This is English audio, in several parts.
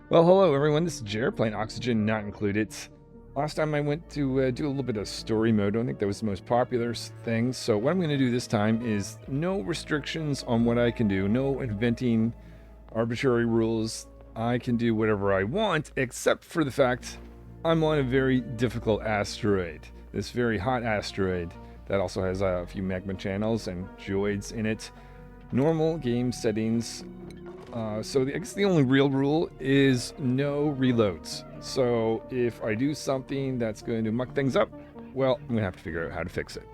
Well, hello everyone, this is Jer playing Oxygen Not Included. Last time I went to do a little bit of story mode. I think that was the most popular thing. So what I'm going to do this time is no restrictions on what I can do, no inventing arbitrary rules. I can do whatever I want, except for the fact I'm on a very difficult asteroid. This very hot asteroid that also has a few magma channels and geoids in it. Normal game settings. So I guess the only real rule is no reloads. So if I do something that's going to muck things up, well, I'm going to have to figure out how to fix it.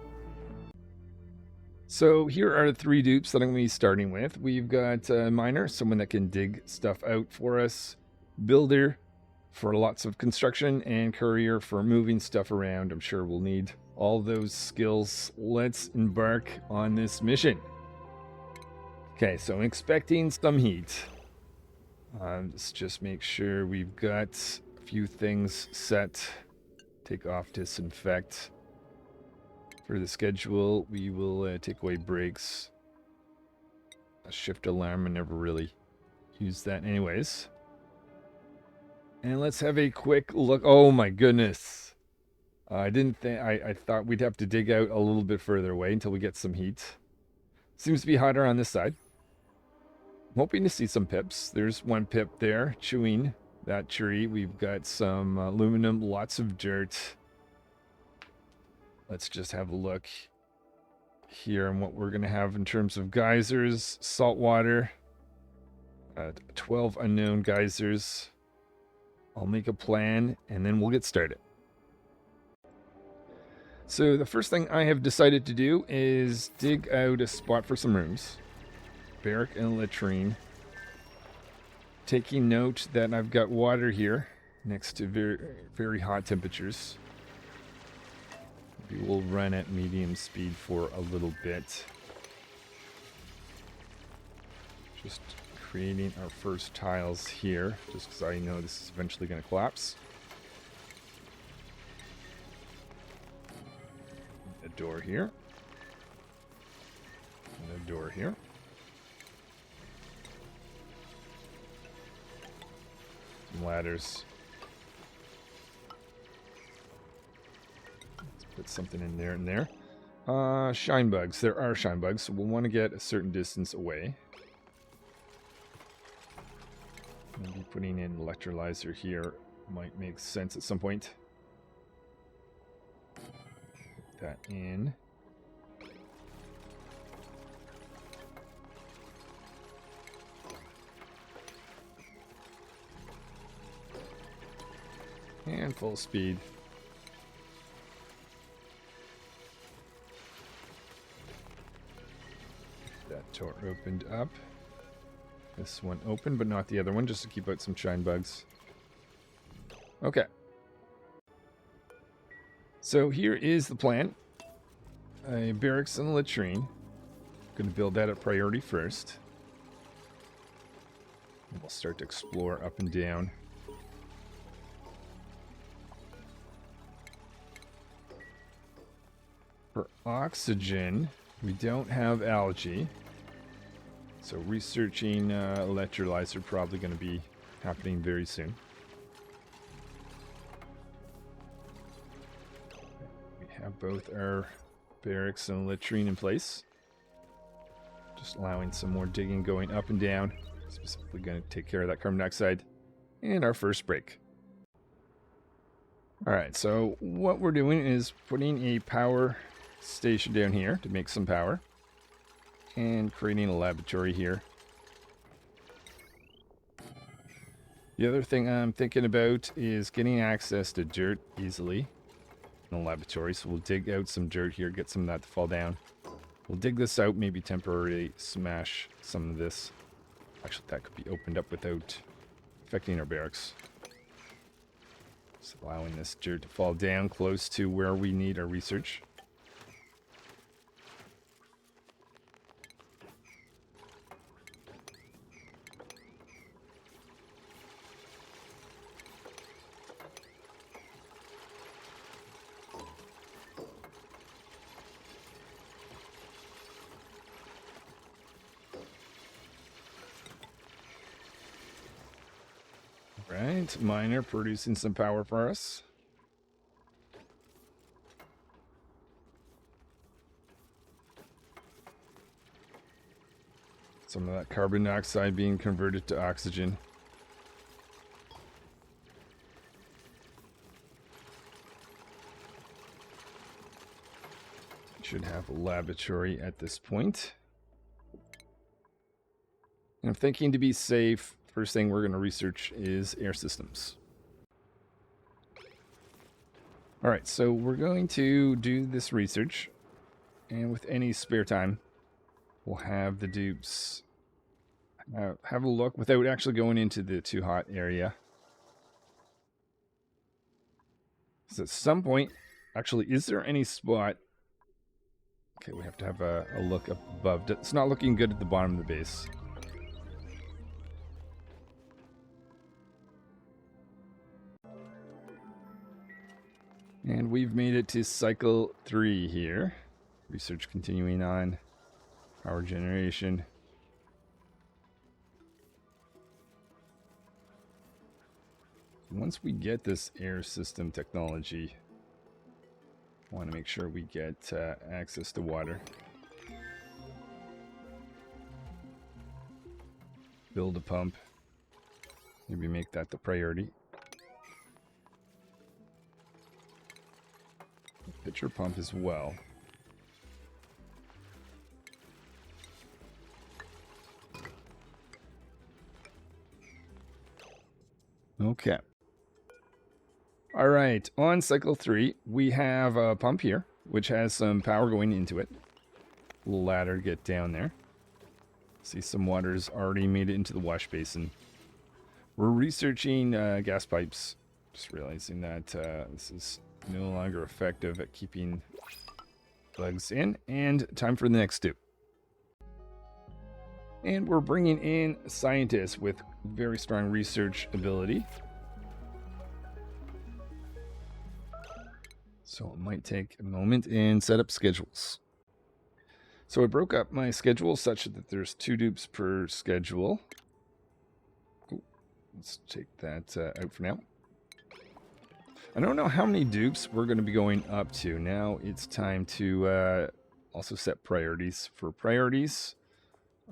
So here are the three dupes that I'm going to be starting with. We've got Miner, someone that can dig stuff out for us. Builder for lots of construction, and Courier for moving stuff around. I'm sure we'll need all those skills. Let's embark on this mission. Okay, so I'm expecting some heat. Let's just make sure we've got a few things set. Take off disinfect. For the schedule, we will take away brakes. A shift alarm, I never really use that anyways. And let's have a quick look. Oh my goodness. I didn't think, I thought we'd have to dig out a little bit further away until we get some heat. Seems to be hotter on this side. I'm hoping to see some pips. There's one pip there, chewing that tree. We've got some aluminum, lots of dirt. Let's just have a look here on what we're going to have in terms of geysers, salt water, 12 unknown geysers. I'll make a plan and then we'll get started. So the first thing I have decided to do is dig out a spot for some rooms. Barrack and latrine. Taking note that I've got water here next to very, very hot temperatures. We will run at medium speed for a little bit. Just creating our first tiles here, just because I know this is eventually going to collapse. A door here. And a door here. Some ladders. Let's put something in there and there. Shine bugs. There are shine bugs, so we'll want to get a certain distance away. Maybe putting in electrolyzer here might make sense at some point. Put that in. And full speed. That door opened up. This one open, but not the other one, just to keep out some shine bugs. Okay. So here is the plan. A barracks and a latrine. Going to build that at priority first. And we'll start to explore up and down. For oxygen, we don't have algae. So researching electrolyzer probably going to be happening very soon. We have both our barracks and latrine in place. Just allowing some more digging going up and down. Specifically going to take care of that carbon dioxide. And our first break. Alright, so what we're doing is putting a power station down here to make some power. And creating a laboratory here. The other thing I'm thinking about is getting access to dirt easily in the laboratory. So we'll dig out some dirt here, get some of that to fall down. We'll dig this out, maybe temporarily smash some of this. Actually, that could be opened up without affecting our barracks. Just allowing this dirt to fall down close to where we need our research. Right, miner producing some power for us. Some of that carbon dioxide being converted to oxygen. Should have a laboratory at this point. And I'm thinking to be safe, first thing we're going to research is air systems. All right, so we're going to do this research, and with any spare time, we'll have the dupes have a look without actually going into the too hot area. So at some point, actually, is there any spot? Okay, we have to have a look up above. It's not looking good at the bottom of the base. And we've made it to cycle 3 here. Research continuing on. Power generation. Once we get this air system technology, I want to make sure we get access to water. Build a pump. Maybe make that the priority. Pitcher pump as well. Okay. All right, on cycle 3, we have a pump here, which has some power going into it. A little ladder to get down there. See some water's already made it into the wash basin. We're researching gas pipes. Just realizing that this is no longer effective at keeping bugs in. And time for the next step. And we're bringing in scientists with very strong research ability. So it might take a moment and set up schedules. So I broke up my schedule such that there's 2 dupes per schedule. Ooh, let's take that out for now. I don't know how many dupes we're going to be going up to. Now it's time to also set priorities. For priorities,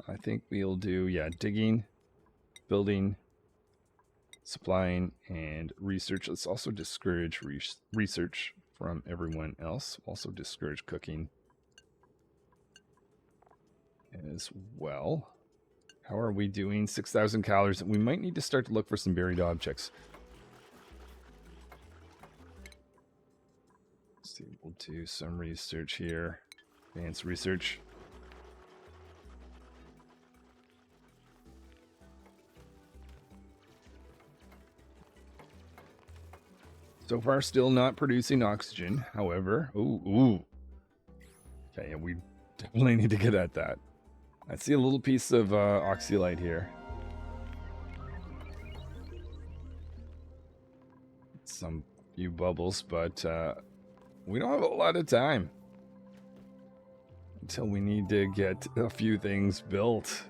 I think we'll do, digging, building, supplying, and research. Let's also discourage research from everyone else. Also discourage cooking as well. How are we doing? 6,000 calories. We might need to start to look for some buried objects. Let's see, we'll do some research here. Advanced research. So far, still not producing oxygen. However, ooh. Okay, yeah, we definitely need to get at that. I see a little piece of oxylite here. Some few bubbles, but we don't have a lot of time until we need to get a few things built.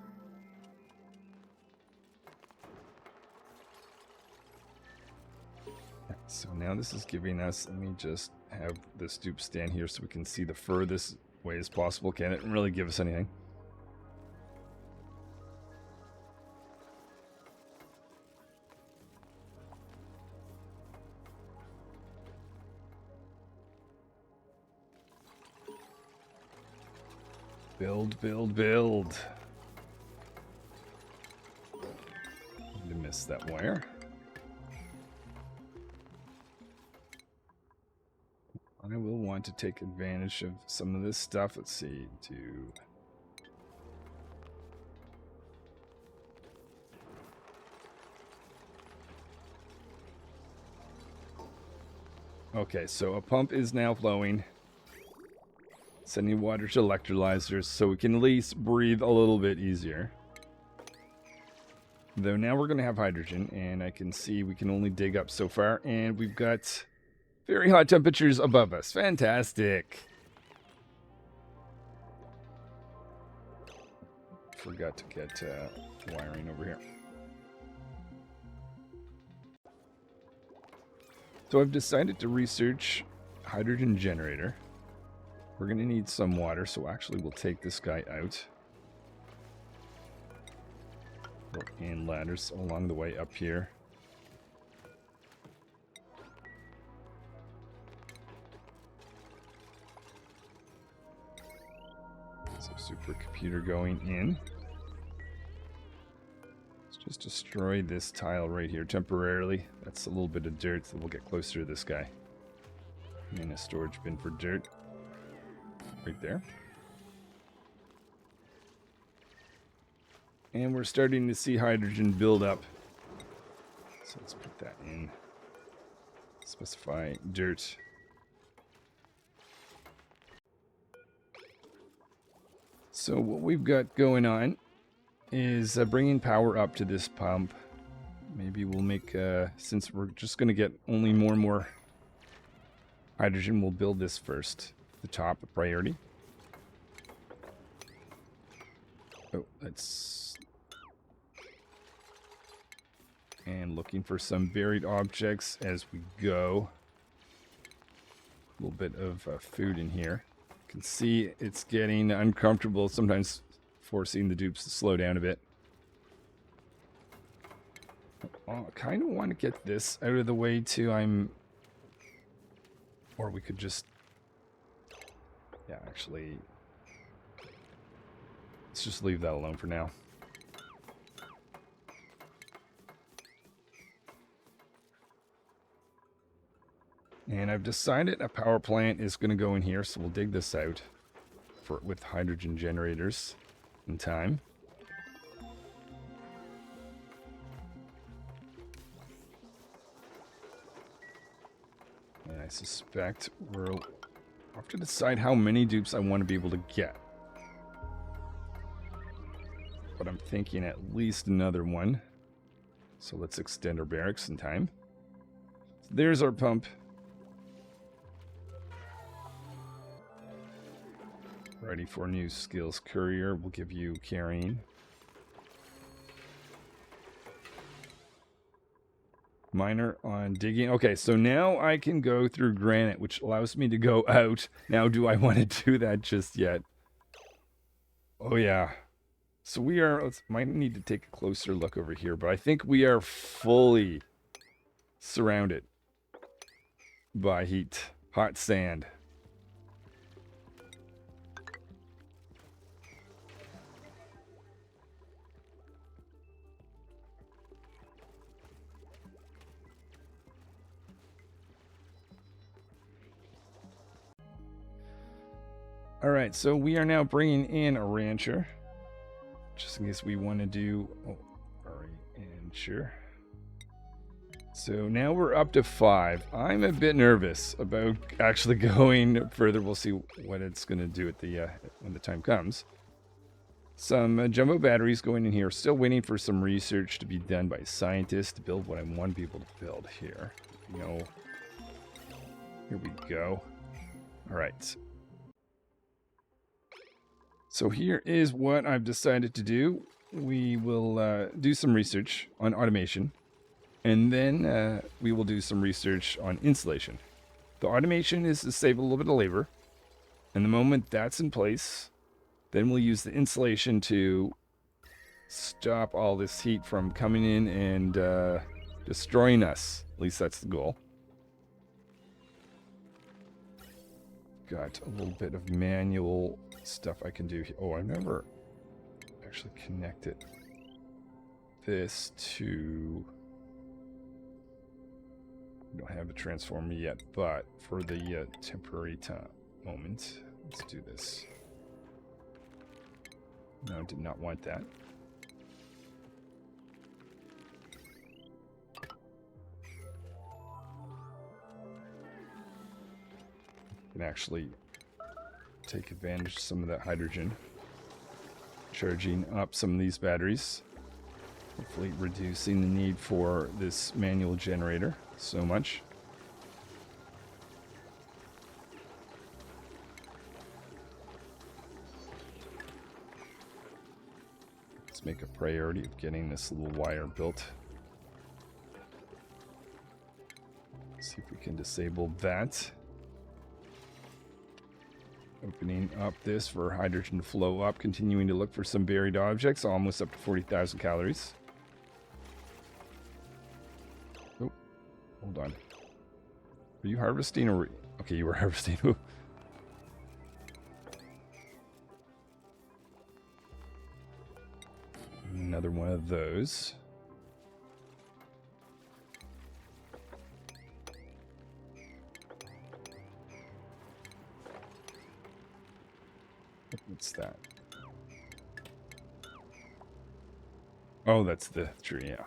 So now this is giving us, let me just have the stoop stand here so we can see the furthest way as possible. Can it really give us anything? Build. I missed that wire. I will want to take advantage of some of this stuff. Let's see, Okay, so a pump is now flowing. Sending water to electrolyzers so we can at least breathe a little bit easier. Though now we're going to have hydrogen, and I can see we can only dig up so far, and we've got very hot temperatures above us. Fantastic. Forgot to get wiring over here. So I've decided to research hydrogen generator. We're going to need some water, so actually we'll take this guy out. And ladders along the way up here. So supercomputer going in. Let's just destroy this tile right here temporarily. That's a little bit of dirt, so we'll get closer to this guy. And a storage bin for dirt. Right there. And we're starting to see hydrogen build up. So let's put that in. Specify dirt. So what we've got going on is bringing power up to this pump. Maybe we'll make, since we're just going to get only more and more hydrogen, we'll build this first. The top priority. Oh, that's... And looking for some buried objects as we go. A little bit of food in here. You can see it's getting uncomfortable, sometimes forcing the dupes to slow down a bit. I kind of want to get this out of the way too. Or we could just... Yeah, actually... Let's just leave that alone for now. And I've decided a power plant is going to go in here, so we'll dig this out with hydrogen generators in time. And I suspect we'll have to decide how many dupes I want to be able to get. But I'm thinking at least another one. So let's extend our barracks in time. So there's our pump. Ready for new skills. Courier will give you carrying. Miner on digging. Okay, so now I can go through granite, which allows me to go out. Now, do I want to do that just yet? Oh, yeah. So we are... might need to take a closer look over here, but I think we are fully surrounded by heat. Hot sand. All right, so we are now bringing in a rancher, just in case we want to do a rancher. So now we're up to 5. I'm a bit nervous about actually going further. We'll see what it's going to do at the when the time comes. Some jumbo batteries going in here. Still waiting for some research to be done by scientists to build what I want people to build here. You know, here we go. All right. So here is what I've decided to do. We will do some research on automation, and then we will do some research on insulation. The automation is to save a little bit of labor, and the moment that's in place, then we'll use the insulation to stop all this heat from coming in and destroying us. At least that's the goal. Got a little bit of manual stuff I can do here. Oh, I never actually connected this to... We don't have a transformer yet, but for the temporary moment, let's do this. No, I did not want that. Can actually take advantage of some of that hydrogen, charging up some of these batteries, hopefully reducing the need for this manual generator so much. Let's make a priority of getting this little wire built. See if we can disable that. Opening up this for hydrogen to flow up, continuing to look for some buried objects, almost up to 40,000 calories. Oh, hold on. Are you harvesting or... Okay, you were harvesting. Another one of those. What's that? Oh, that's the tree, yeah.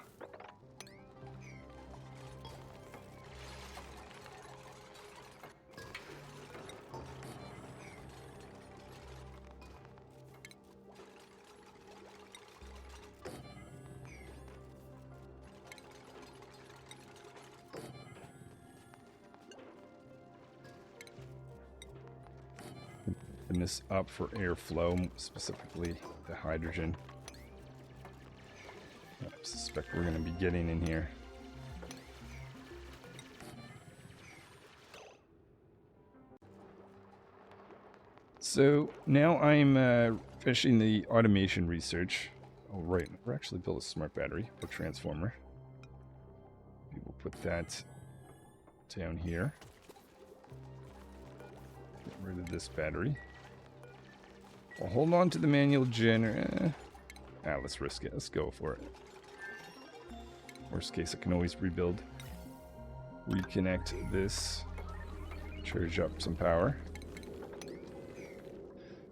Open this up for airflow, specifically the hydrogen. I suspect we're going to be getting in here. So now I'm finishing the automation research. Oh, right. We're actually built a smart battery or transformer. We will put that down here. Get rid of this battery. I'll hold on to the manual generator. Let's risk it. Let's go for it. Worst case, I can always rebuild. Reconnect this. Charge up some power.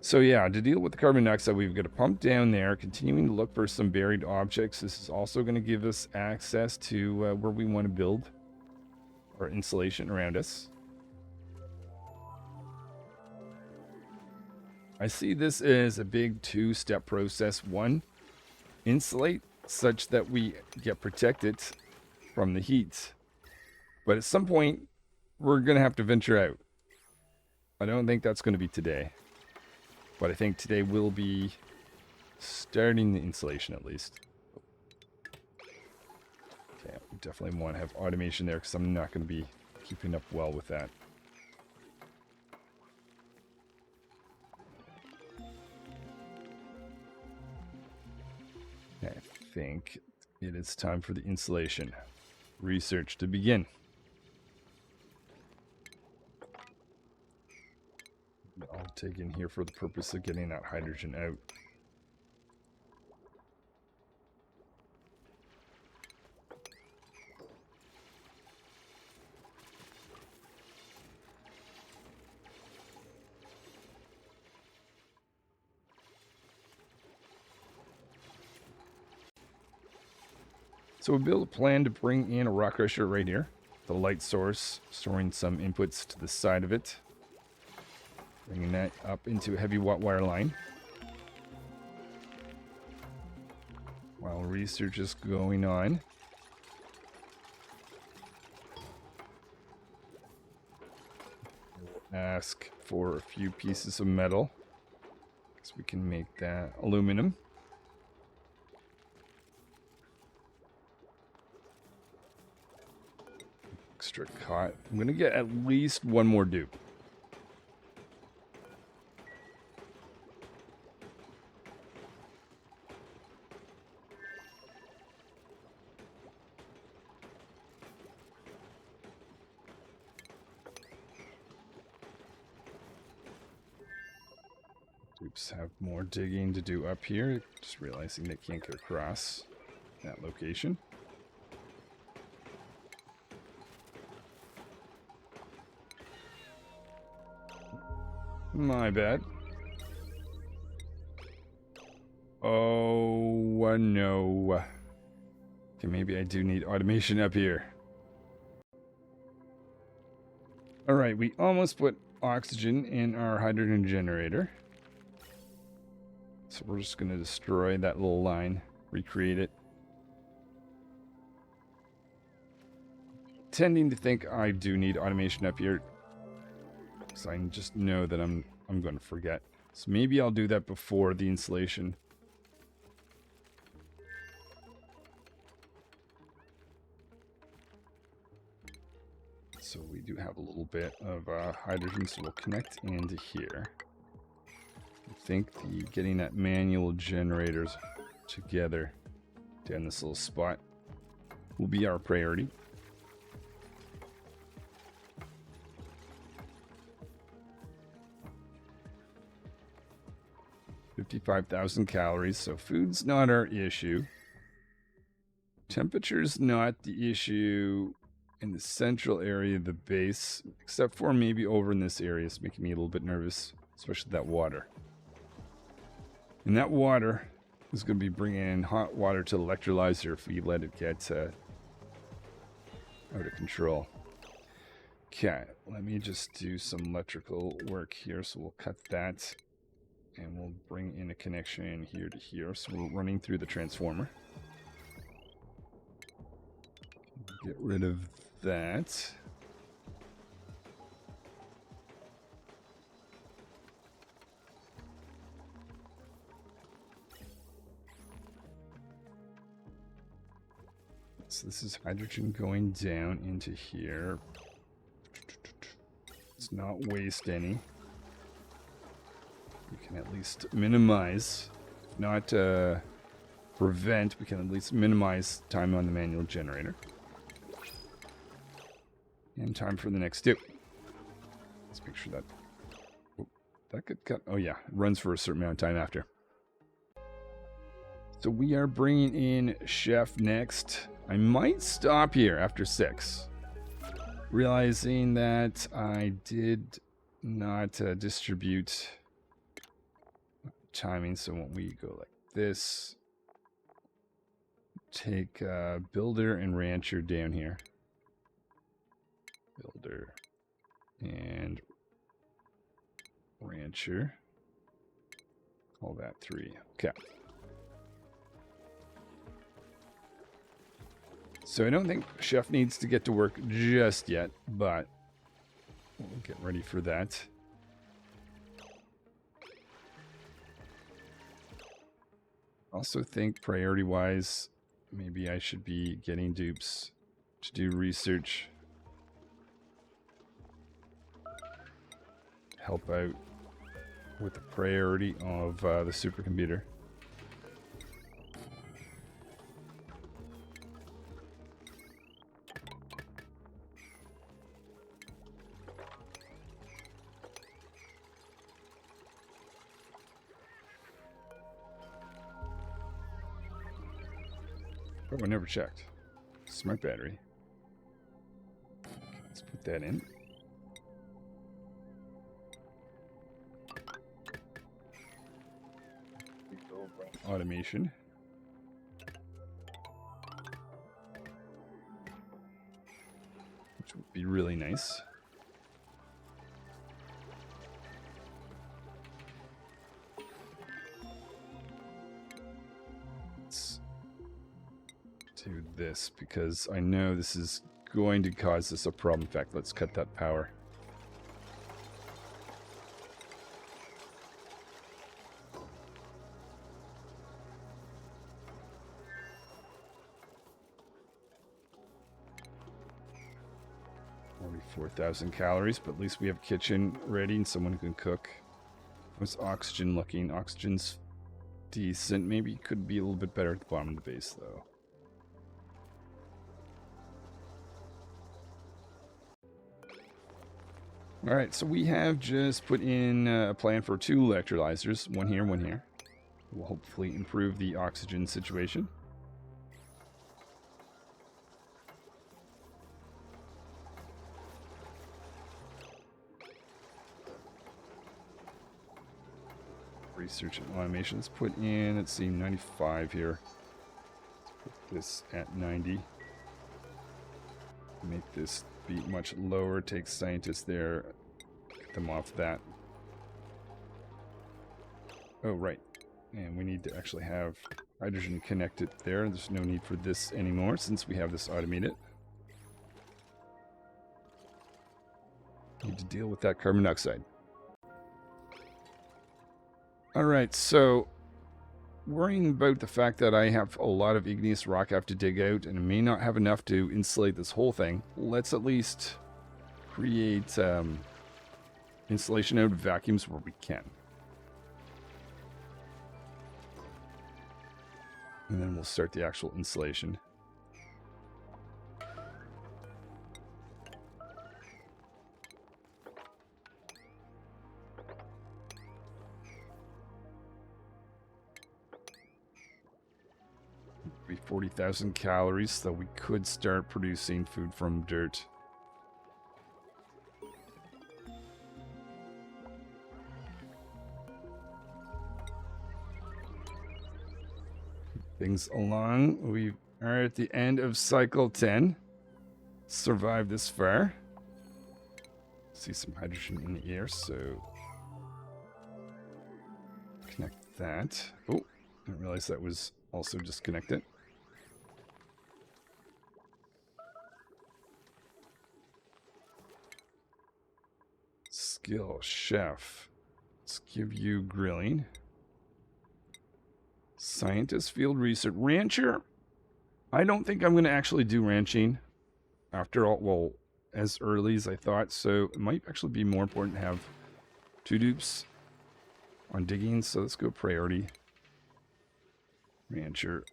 So yeah, to deal with the carbon dioxide, we've got a pump down there, continuing to look for some buried objects. This is also going to give us access to where we want to build our insulation around us. I see this as a big two-step process. One, insulate such that we get protected from the heat. But at some point, we're going to have to venture out. I don't think that's going to be today. But I think today will be starting the insulation at least. Okay, we definitely want to have automation there because I'm not going to be keeping up well with that. I think it is time for the insulation research to begin. I'll take in here for the purpose of getting that hydrogen out. So we built a plan to bring in a rock crusher right here. The light source, storing some inputs to the side of it. Bringing that up into a heavy wire line. While research is going on. Ask for a few pieces of metal. So we can make that aluminum. Extra cot. I'm going to get at least one more dupe. Dupes have more digging to do up here. Just realizing they can't get across that location. My bad. Oh, no. Okay, maybe I do need automation up here. Alright, we almost put oxygen in our hydrogen generator. So we're just going to destroy that little line, recreate it. Tending to think I do need automation up here. So I just know that I'm going to forget. So maybe I'll do that before the installation. So we do have a little bit of hydrogen, so we'll connect into here. I think getting that manual generators together down this little spot will be our priority. $55,000 calories, so food's not our issue. Temperature's not the issue in the central area of the base, except for maybe over in this area. It's making me a little bit nervous, especially that water. And that water is going to be bringing in hot water to the electrolyzer if we let it get out of control. Okay, let me just do some electrical work here. So we'll cut that and we'll bring in a connection here to here. So we're running through the transformer. Get rid of that. So this is hydrogen going down into here. Let's not waste any. We can at least minimize, not prevent, we can at least minimize time on the manual generator. And time for the next two. Let's make sure that... Oh, that could cut... Oh yeah, it runs for a certain amount of time after. So we are bringing in Chef next. I might stop here after 6. Realizing that I did not distribute timing. So when we go like this, take Builder and Rancher down here. Builder and Rancher. Call that 3. Okay. So I don't think Chef needs to get to work just yet, but we'll get ready for that. Also think priority-wise, maybe I should be getting dupes to do research. Help out with the priority of the supercomputer. Oh, I never checked. Smart battery. Okay, let's put that in. Automation. Which would be really nice. Let's do this because I know this is going to cause us a problem. In fact, let's cut that power. Only 4,000 calories, but at least we have a kitchen ready and someone who can cook. How's oxygen looking? Oxygen's decent. Maybe it could be a little bit better at the bottom of the base, though. Alright, so we have just put in a plan for 2 electrolyzers. One here, one here. We'll hopefully improve the oxygen situation. Research and automation. Let's put in, let's see, 95 here. Let's put this at 90. Make this be much lower. Take scientists there. Get them off that. Oh, right. And we need to actually have hydrogen connected there. There's no need for this anymore since we have this automated. Need to deal with that carbon dioxide. Alright, so worrying about the fact that I have a lot of igneous rock I have to dig out and I may not have enough to insulate this whole thing, let's at least create insulation out of vacuums where we can. And then we'll start the actual insulation. Be 40,000 calories, so we could start producing food from dirt. Things along. We are at the end of cycle 10. Survived this far. See some hydrogen in the air, so connect that. Oh, I didn't realize that was also disconnected. Skill chef. Let's give you grilling. Scientist, field research, rancher. I don't think I'm going to actually do ranching after all, well, as early as I thought. So it might actually be more important to have 2 dupes on digging. So let's go priority. Rancher,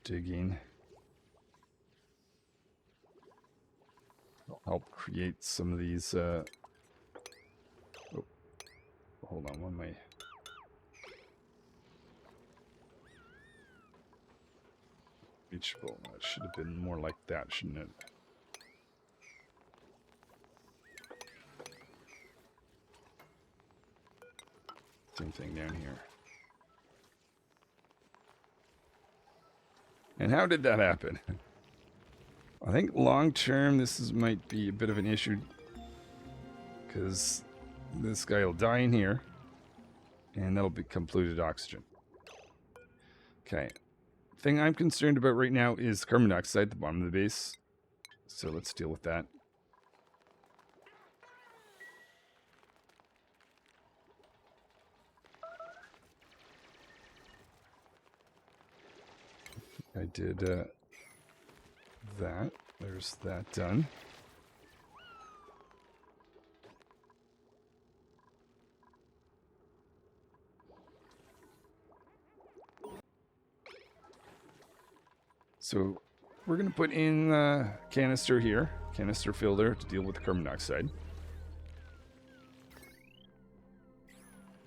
digging. It'll help create some of these. Oh, hold on, one way. Reachable. It should have been more like that, shouldn't it? Same thing down here. And how did that happen? I think long term this might be a bit of an issue because this guy will die in here and that'll become polluted oxygen. Okay. Thing I'm concerned about right now is carbon dioxide at the bottom of the base. So let's deal with that. I did that. There's that done. So we're going to put in a canister here, canister filter to deal with the carbon dioxide.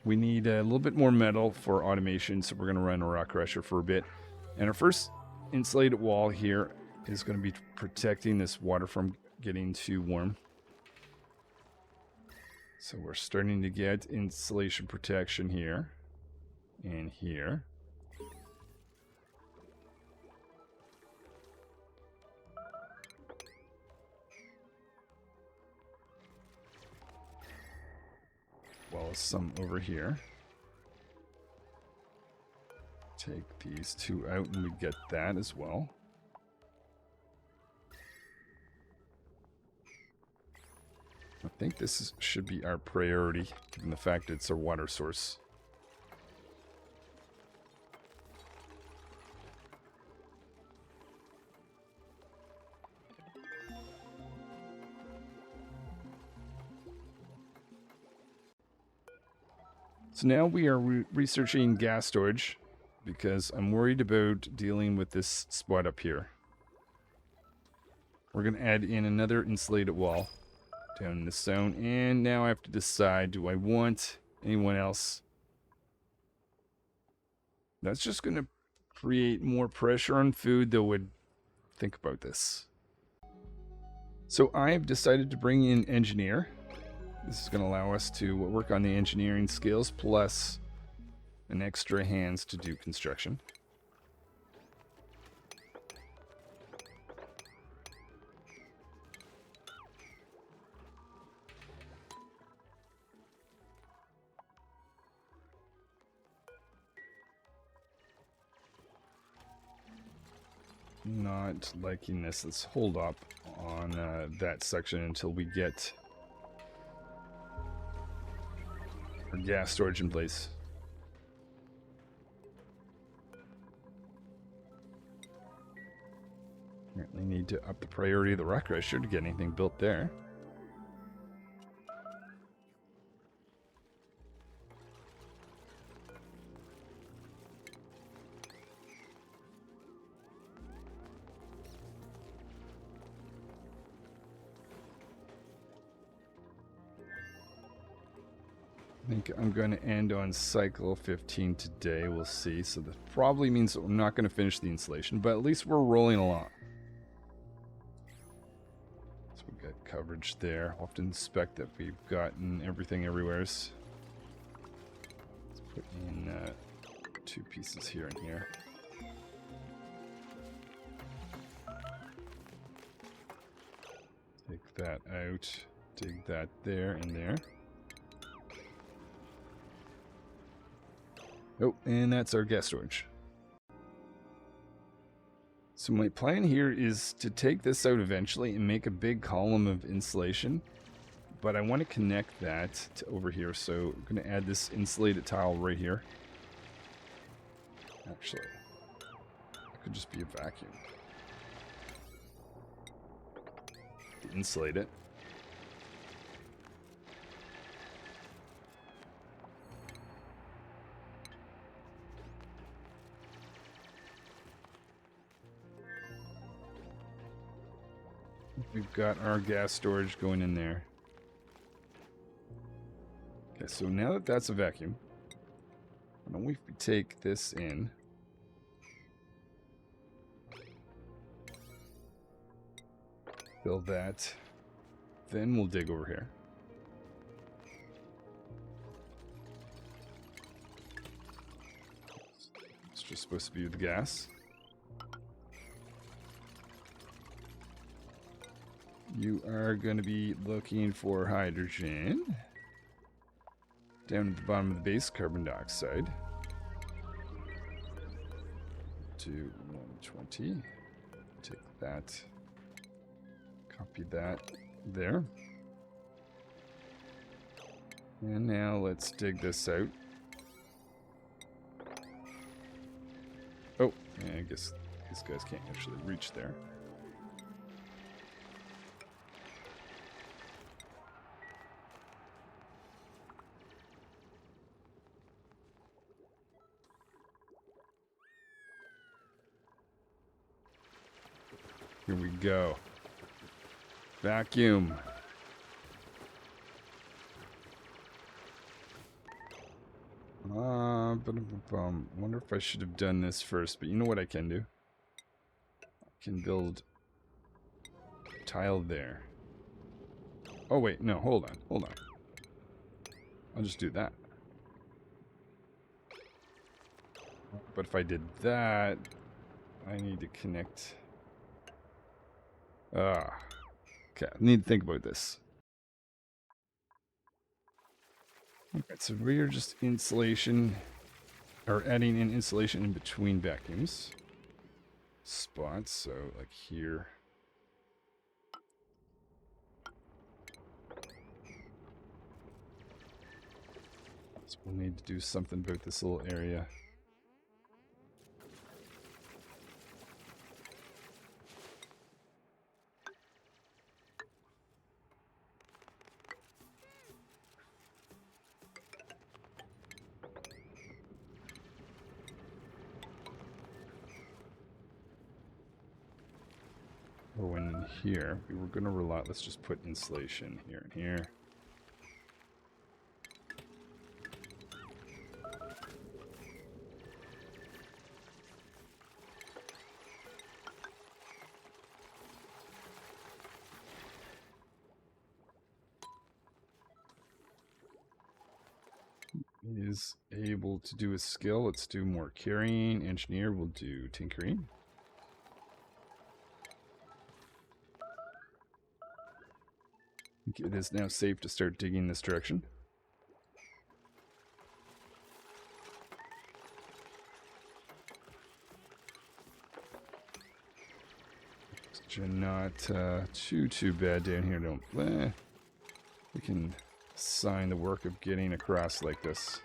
We need a little bit more metal for automation, so we're going to run a rock crusher for a bit. And our first insulated wall here is going to be protecting this water from getting too warm. So we're starting to get insulation protection here and here. Well as some over here. Take these 2 out and we get that as well. I think this should be our priority, given the fact it's our water source. So now we are researching gas storage because I'm worried about dealing with this spot up here. We're going to add in another insulated wall down in this zone, and now I have to decide, do I want anyone else? That's just going to create more pressure on food that would think about this. So I have decided to bring in engineer. This is going to allow us to work on the engineering skills plus an extra hands to do construction. Not liking this. Let's hold up on that section until we get our gas storage in place. Apparently need to up the priority of the rock crusher to get anything built there. I think I'm going to end on cycle 15 today. We'll see. So that probably means that I'm not going to finish the insulation, but at least we're rolling along. So we've got coverage there. We'll have to inspect that we've gotten everything everywhere. Let's put in 2 pieces here and here. Take that out. Dig that there and there. Oh, and that's our gas storage. So my plan here is to take this out eventually and make a big column of insulation. But I want to connect that to over here. So I'm going to add this insulated tile right here. Actually, it could just be a vacuum. Insulate it. We've got our gas storage going in there. Okay, so now that that's a vacuum, why don't we take this in? Fill that. Then we'll dig over here. It's just supposed to be the gas. You are going to be looking for hydrogen. Down at the bottom of the base, carbon dioxide. To 120. Take that. Copy that there. And now let's dig this out. Oh, I guess these guys can't actually reach there. Here we go. Vacuum. Wonder if I should have done this first, but you know what I can do? I can build a tile there. Oh wait, no, hold on. I'll just do that. But if I did that, I need to connect. Okay, I need to think about this. Okay, so we're just insulation, or adding in insulation in between vacuums. Spots, so like here. So we'll need to do something about this little area. Oh, and here, we were going to rely, let's just put insulation here and here. Is able to do a skill. Let's do more carrying. Engineer, we'll do tinkering. I think it is now safe to start digging this direction. Not too bad down here. Don't. We can assign the work of getting across like this.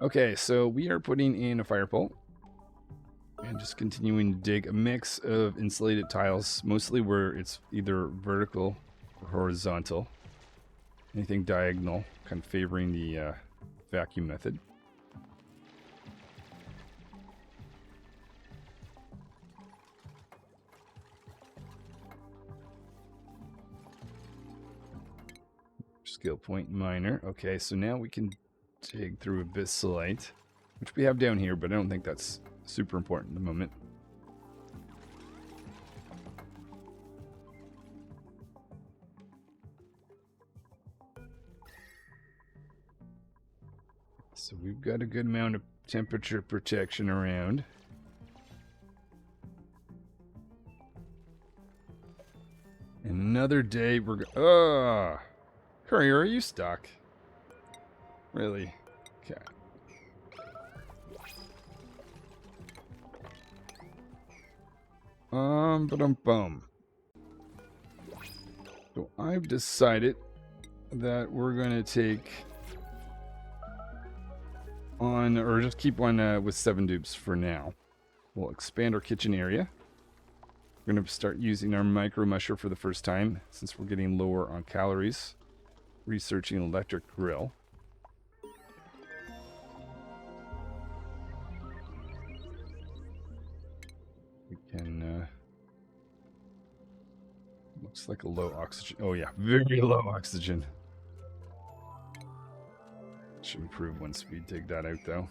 Okay, so we are putting in a fire pole. And just continuing to dig a mix of insulated tiles, mostly where it's either vertical or horizontal. Anything diagonal, kind of favoring the vacuum method. Skill point minor. Okay, so now we can dig through abyssalite, which we have down here, but I don't think that's super important at the moment. So we've got a good amount of temperature protection around. And another day we're Courier, are you stuck? Really? Okay. Bum. So I've decided that we're gonna take on, or just keep on with 7 dupes for now. We'll expand our kitchen area. We're gonna start using our micro musher for the first time, since we're getting lower on calories. Researching electric grill. We can, looks like a low oxygen. Oh yeah, very low oxygen. Should improve once we dig that out though.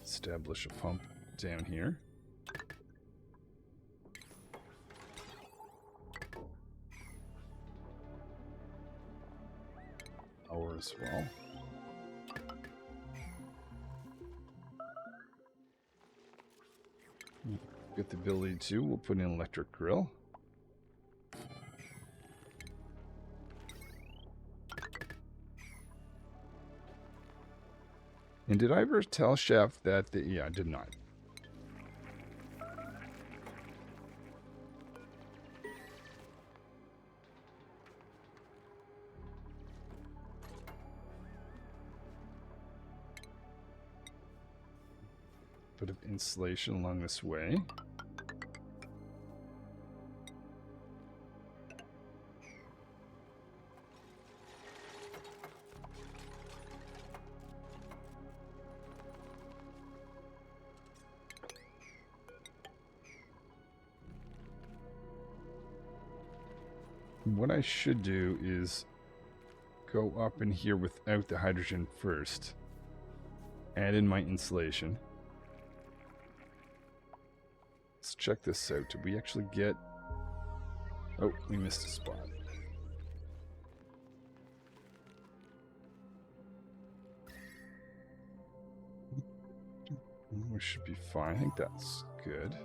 Establish a pump down here. Power as well. Get the ability to, we'll put in an electric grill. And did I ever tell Chef that yeah, I did not. Bit of insulation along this way. What I should do is go up in here without the hydrogen first. Add in my insulation. Let's check this out. Did we actually get... Oh, we missed a spot. We should be fine. I think that's good.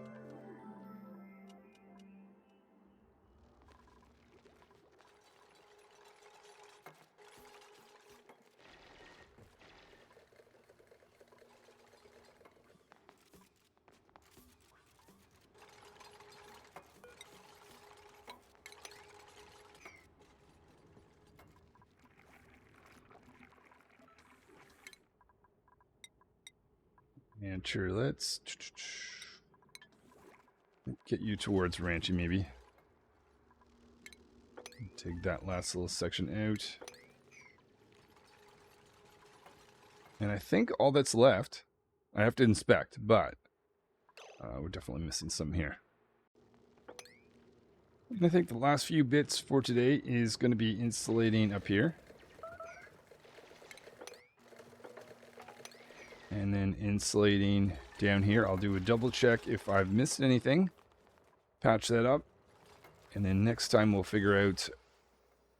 And sure, let's get you towards ranching, maybe. Take that last little section out. And I think all that's left, I have to inspect, but we're definitely missing some here. And I think the last few bits for today is going to be insulating up here. And then insulating down here. I'll do a double check if I've missed anything. Patch that up. And then next time we'll figure out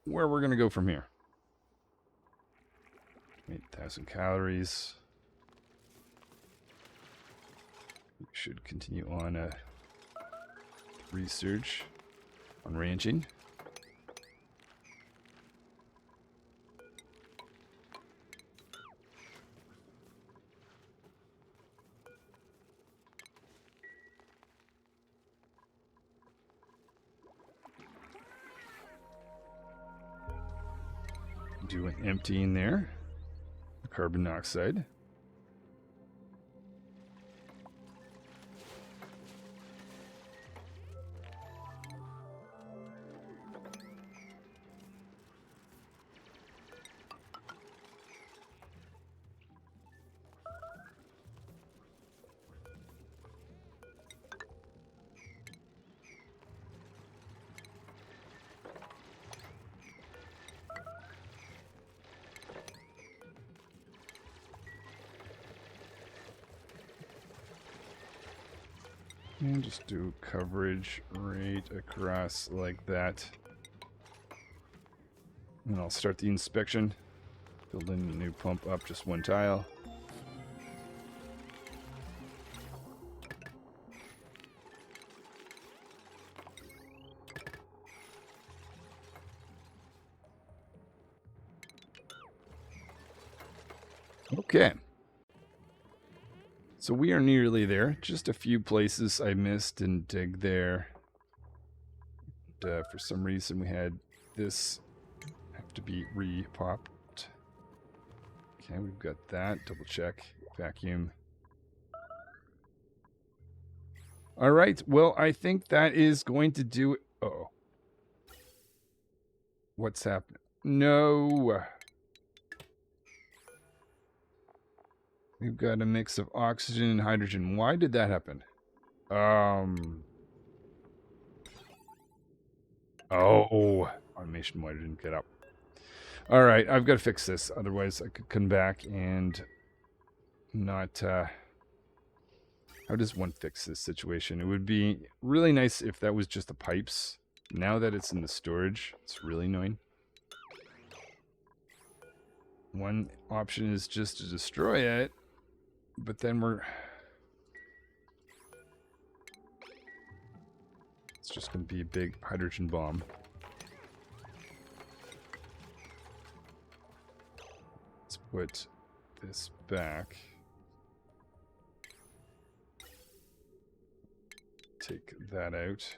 where we're going to go from here. 8,000 calories. We should continue on research on ranching. Do an emptying there. Carbon dioxide. And just do coverage right across like that. And I'll start the inspection. Build in the new pump up just one tile. Okay. So we are nearly there. Just a few places I missed and dig there. And, for some reason we had this have to be re-popped. Okay, we've got that. Double check. Vacuum. All right. Well, I think that is going to do it. Uh-oh. What's happening? No. We've got a mix of oxygen and hydrogen. Why did that happen? Oh, automation why didn't get up. All right, I've got to fix this. Otherwise, I could come back and not... How does one fix this situation? It would be really nice if that was just the pipes. Now that it's in the storage, it's really annoying. One option is just to destroy it, but then it's just going to be a big hydrogen bomb. Let's put this back. Take that out.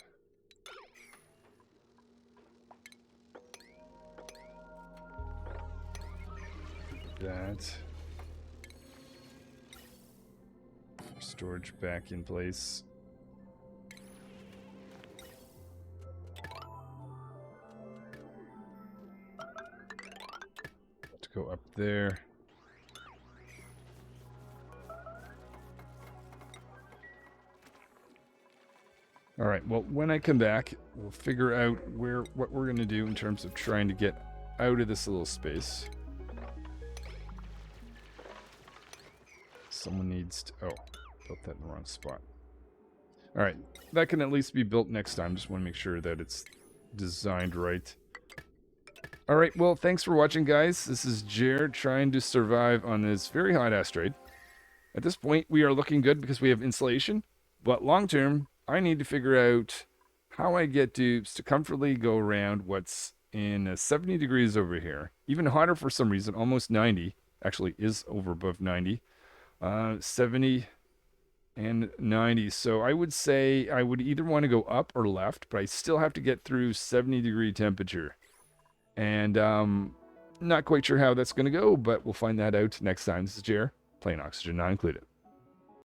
That. Storage back in place. To go up there. All right, well, when I come back, we'll figure out what we're going to do in terms of trying to get out of this little space. Someone needs to... Oh, built that in the wrong spot. All right, that can at least be built next time. Just want to make sure that it's designed right. All right, well, thanks for watching, guys. This is Jared trying to survive on this very hot asteroid. At this point, we are looking good because we have insulation, but long term, I need to figure out how I get dupes to comfortably go around what's in 70 degrees over here. Even hotter for some reason, almost 90. Actually is over above 90. 70 and 90. So I would say I would either want to go up or left, but I still have to get through 70-degree temperature. And not quite sure how that's going to go, but we'll find that out next time. This is Jer, playing Oxygen Not Included.